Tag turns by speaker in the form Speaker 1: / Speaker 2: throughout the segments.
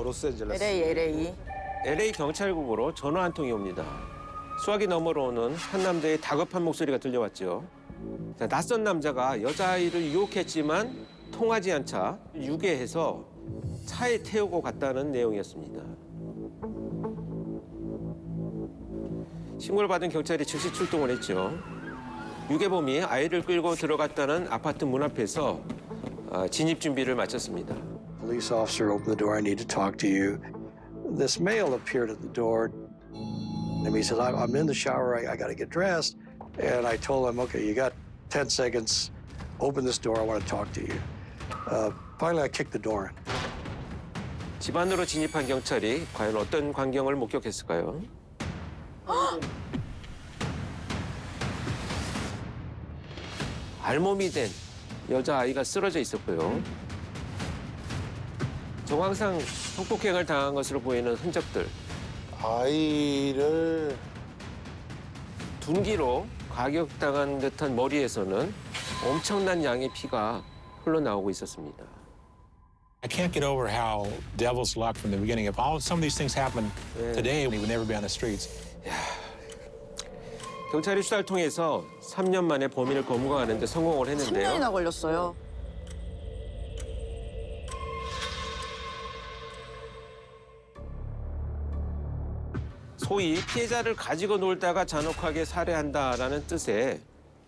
Speaker 1: 로스앤젤레스.
Speaker 2: LA.
Speaker 3: LA 경찰국으로 전화 한 통이 옵니다. 수화기 너머로 오는 한 남자의 다급한 목소리가 들려왔죠. 자, 낯선 남자가 여자아이를 유혹했지만 통하지 않자 유괴해서 차에 태우고 갔다는 내용이었습니다. 신고를 받은 경찰이 즉시 출동을 했죠. 유괴범이 아이를 끌고 들어갔다는 아파트 문 앞에서 진입 준비를 마쳤습니다.
Speaker 4: Police officer opened the door. I need to talk to you. This male appeared at the door. And he said, I'm in the shower. I got to get dressed. And I told him, OK, you got 10 seconds. Open this door. I want to talk to you. Finally, I kicked the door in.
Speaker 3: 집 안으로 진입한 경찰이 과연 어떤 광경을 목격했을까요? 알몸이 된 여자아이가 쓰러져 있었고요. 정황상 성폭행을 당한 것으로 보이는 흔적들.
Speaker 1: 아이를
Speaker 3: 둔기로 가격당한 듯한 머리에서는 엄청난 양의 피가 흘러나오고 있었습니다.
Speaker 5: I can't get over how devil's luck from the beginning. If some of these things happened today, we would never be on the streets.
Speaker 3: 경찰이 수사를 통해서 3년 만에 범인을 검거하는 데 성공을 했는데요.
Speaker 2: 3년이나 걸렸어요.
Speaker 3: 소위 피해자를 가지고 놀다가 잔혹하게 살해한다라는 뜻의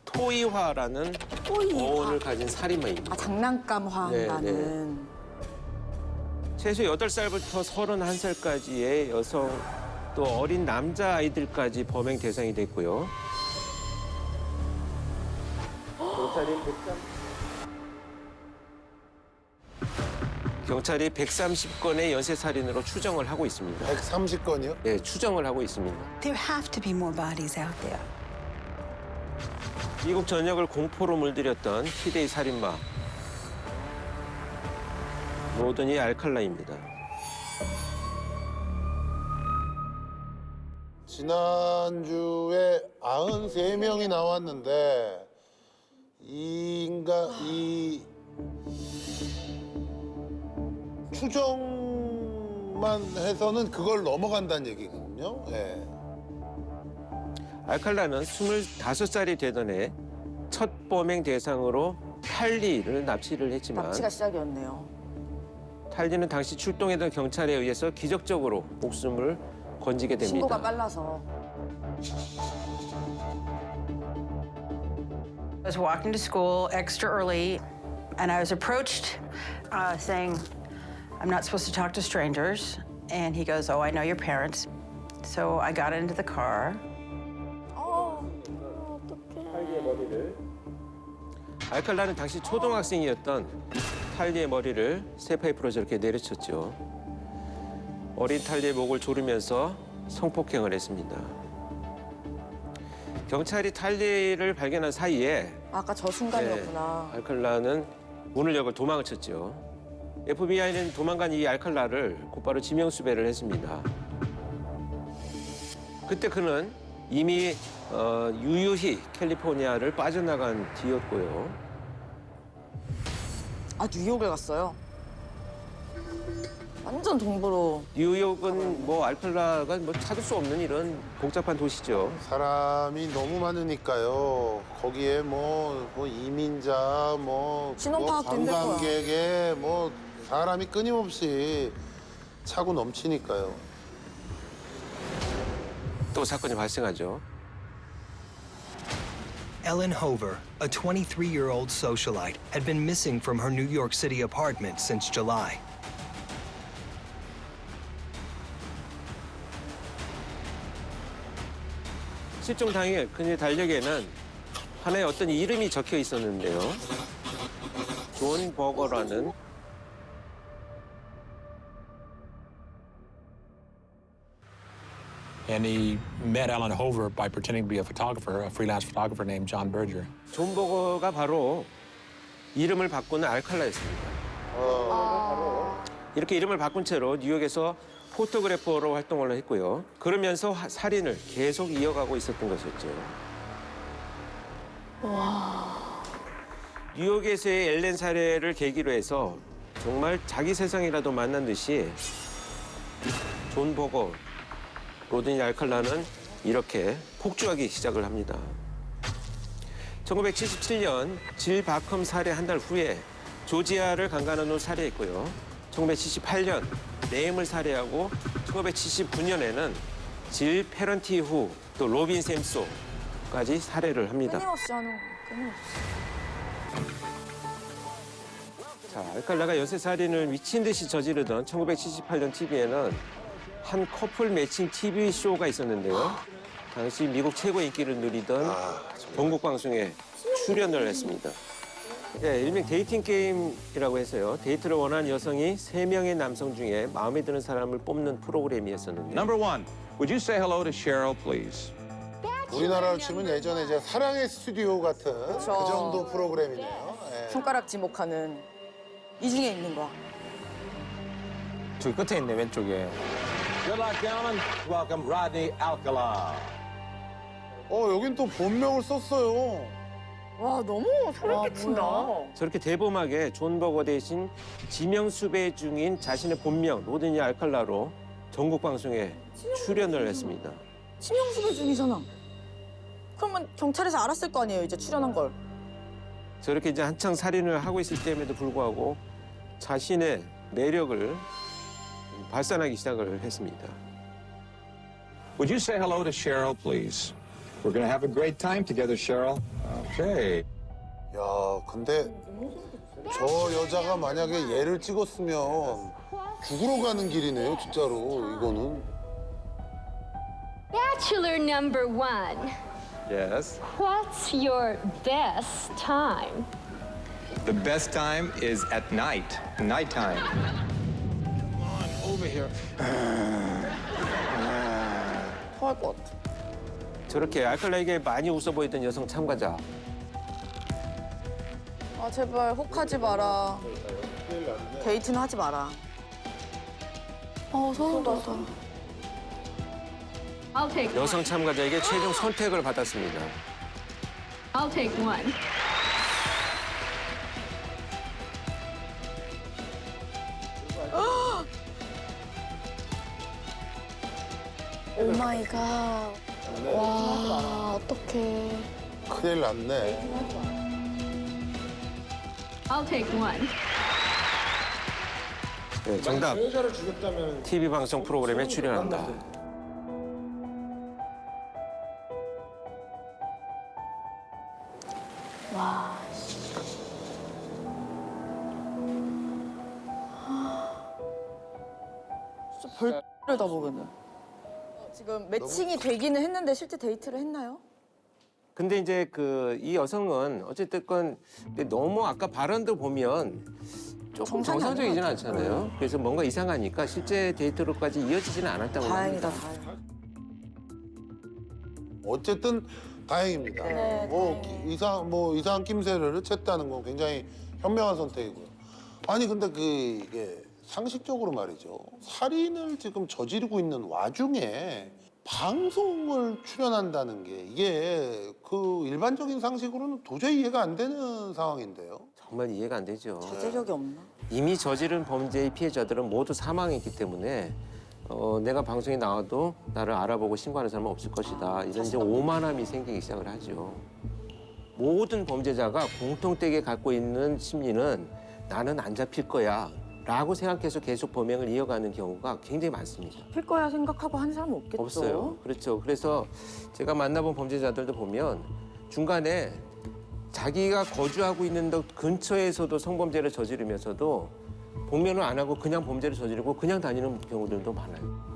Speaker 3: 토의화라는 어원을 가진 살인마입니다.
Speaker 2: 장난감화 한다는.
Speaker 3: 최소 8살부터 31살까지의 여성 또 어린 남자아이들까지 범행 대상이 됐고요. 경찰이 130건의 연쇄살인으로 추정을 하고 있습니다.
Speaker 1: 130건이요?
Speaker 3: 네, 추정을 하고 있습니다.
Speaker 6: There have to be more bodies out there.
Speaker 3: 미국 전역을 공포로 물들였던 희대의 살인마. 로드니 알칼라입니다.
Speaker 1: 지난주에 93명이 나왔는데 이 추정만 해서는 그걸 넘어간다는 얘기거든요. 예.
Speaker 3: 알칼라는 25살이 되던 해 첫 범행 대상으로 탈리를 납치를 했지만
Speaker 2: 납치가 시작이었네요.
Speaker 3: 탈리는 당시 출동했던 경찰에 의해서 기적적으로 목숨을 건지게 됩니다.
Speaker 2: 신고가 빨라서.
Speaker 7: I was walking to school extra early, and I was approached saying, I'm not supposed to talk to strangers. And he goes, oh, I know your parents. So I got into the car.
Speaker 3: 알칼라는 당시 초등학생이었던 탈리의 머리를 쇠파이프로 저렇게 내리쳤죠. 어린 탈리의 목을 조르면서 성폭행을 했습니다. 경찰이 탈리를 발견한 사이에
Speaker 2: 아까 저 순간이었구나.
Speaker 3: 알칼라는 문을 열고 도망을 쳤죠. FBI는 도망간 이 알칼라를 곧바로 지명수배를 했습니다. 그때 그는 이미 유유히 캘리포니아를 빠져나간 뒤였고요.
Speaker 2: 아, 뉴욕을 갔어요. 완전 동부로.
Speaker 3: 뉴욕은 뭐 알칼라가 뭐 찾을 수 없는 이런 복잡한 도시죠.
Speaker 1: 사람이 너무 많으니까요. 거기에 뭐 이민자,
Speaker 2: 신혼파악도 힘들 거야.
Speaker 1: 관광객에 사람이 끊임없이 차고 넘치니까요.
Speaker 3: 또 사건이 발생하죠.
Speaker 8: Ellen Hover, a 23-year-old socialite, had been missing from her New York City apartment since July.
Speaker 3: 실종 당일 그녀의 달력에는 하나의 어떤 이름이 적혀 있었는데요. 존 버거라는
Speaker 5: And he met Ellen Hover by pretending to be a photographer, a freelance photographer named John Berger.
Speaker 3: 존 버거가 바로 이름을 바꾸는 알칼라였습니다. 이렇게 이름을 바꾼 채로 뉴욕에서 포토그래퍼로 활동을 했고요. 그러면서 살인을 계속 이어가고 있었던 것이었죠. 뉴욕에서의 엘렌 살해를 계기로 해서 정말 자기 세상이라도 만난 듯이 존 버거, 로드니 알칼라는 이렇게 폭주하기 시작을 합니다. 1977년 질 바컴 살해 한 달 후에 조지아를 강간한 후 살해했고요. 1978년 레임을 살해하고 1979년에는 질 페런티후 또 로빈 샘소까지 살해를 합니다.
Speaker 2: 끊임없이 하는 거. 끊임없이.
Speaker 3: 자, 알칼라가 연쇄 살인을 미친 듯이 저지르던 1978년 TV에는 한 커플 매칭 TV 쇼가 있었는데요. 당시 미국 최고 인기를 누리던 전국 방송에 출연을 했습니다. 예, 일명 데이팅 게임이라고 해서요. 데이트를 원하는 여성이 3명의 남성 중에 마음에 드는 사람을 뽑는 프로그램이었었는데.
Speaker 9: Number one, would you say hello to Cheryl, please?
Speaker 1: 우리나라로 치면 예전에 이제 사랑의 스튜디오 같은 그
Speaker 2: 그렇죠.
Speaker 1: 정도 프로그램이네요. 예.
Speaker 2: 손가락 지목하는 이 중에 있는 거.
Speaker 10: 저기 끝에 있네, 왼쪽에.
Speaker 9: Good luck, gentlemen. Welcome, Rodney Alcala.
Speaker 1: 여긴 또 본명을 썼어요.
Speaker 2: 와, 너무 소름 끼친다.
Speaker 3: 저렇게 대범하게 존 버거 대신 지명 수배 중인 자신의 본명 로드니 알칼라로 전국 방송에 출연을 했습니다.
Speaker 2: 치명수배 중이잖아. 그러면 경찰에서 알았을 거 아니에요, 이제 출연한 걸.
Speaker 3: 저렇게 이제 한창 살인을 하고 있을 때임에도 불구하고 자신의 매력을 발산하기 시작을 했습니다.
Speaker 9: Would you say hello to Cheryl, please? We're going to have a great time together, Cheryl. Okay.
Speaker 1: 야, 근데 저 여자가 만약에 얘를 찍었으면 죽으러 가는 길이네요, 진짜로. 이거는.
Speaker 11: Bachelor number one,
Speaker 10: Yes.
Speaker 11: what's your best time?
Speaker 10: The best time is at night. Nighttime.
Speaker 3: Over here.
Speaker 2: 토할 것 같아.
Speaker 3: 저렇게 알칼라에게 많이 웃어 보이던 여성 참가자.
Speaker 2: 아, 제발 혹하지 마라. 데이트는 하지 마라. 소름 돋아.
Speaker 11: I'll take one.
Speaker 3: 여성 참가자에게 최종 선택을 받았습니다.
Speaker 11: I'll take one.
Speaker 2: 오 마이 갓. 와, 어떡해.
Speaker 1: 큰일 났네.
Speaker 11: I'll take one.
Speaker 3: 네, 정답. TV 방송 프로그램에 출연한다.
Speaker 2: 와. 진짜 별을 다 보겠네. 지금 매칭이 되기는 했는데 실제 데이트를 했나요?
Speaker 3: 근데 이제 이 여성은 어쨌든 건 너무 아까 발언들 보면 조금
Speaker 2: 정상이
Speaker 3: 정상적이지는
Speaker 2: 아닌 것
Speaker 3: 않잖아요. 그래서 뭔가 이상하니까 실제 데이트로까지 이어지지는 않았다고
Speaker 2: 다행이다,
Speaker 3: 합니다.
Speaker 2: 다행.
Speaker 1: 어쨌든 다행입니다.
Speaker 2: 네,
Speaker 1: 이상한 낌새를 챘다는 건 굉장히 현명한 선택이고요. 아니 근데 이게 상식적으로 말이죠. 살인을 지금 저지르고 있는 와중에 방송을 출연한다는 게 이게 일반적인 상식으로는 도저히 이해가 안 되는 상황인데요.
Speaker 3: 정말 이해가 안 되죠.
Speaker 2: 자제력이 없나?
Speaker 3: 이미 저지른 범죄의 피해자들은 모두 사망했기 때문에 내가 방송에 나와도 나를 알아보고 신고하는 사람은 없을 것이다. 이런 이제 오만함이 생기기 시작을 하죠. 모든 범죄자가 공통되게 갖고 있는 심리는 나는 안 잡힐 거야 라고 생각해서 계속 범행을 이어가는 경우가 굉장히 많습니다.
Speaker 2: 필 거야 생각하고 한 사람은 없겠죠.
Speaker 3: 없어요. 그렇죠. 그래서 제가 만나본 범죄자들도 보면 중간에 자기가 거주하고 있는 데 근처에서도 성범죄를 저지르면서도 복면을 안 하고 그냥 범죄를 저지르고 그냥 다니는 경우들도 많아요.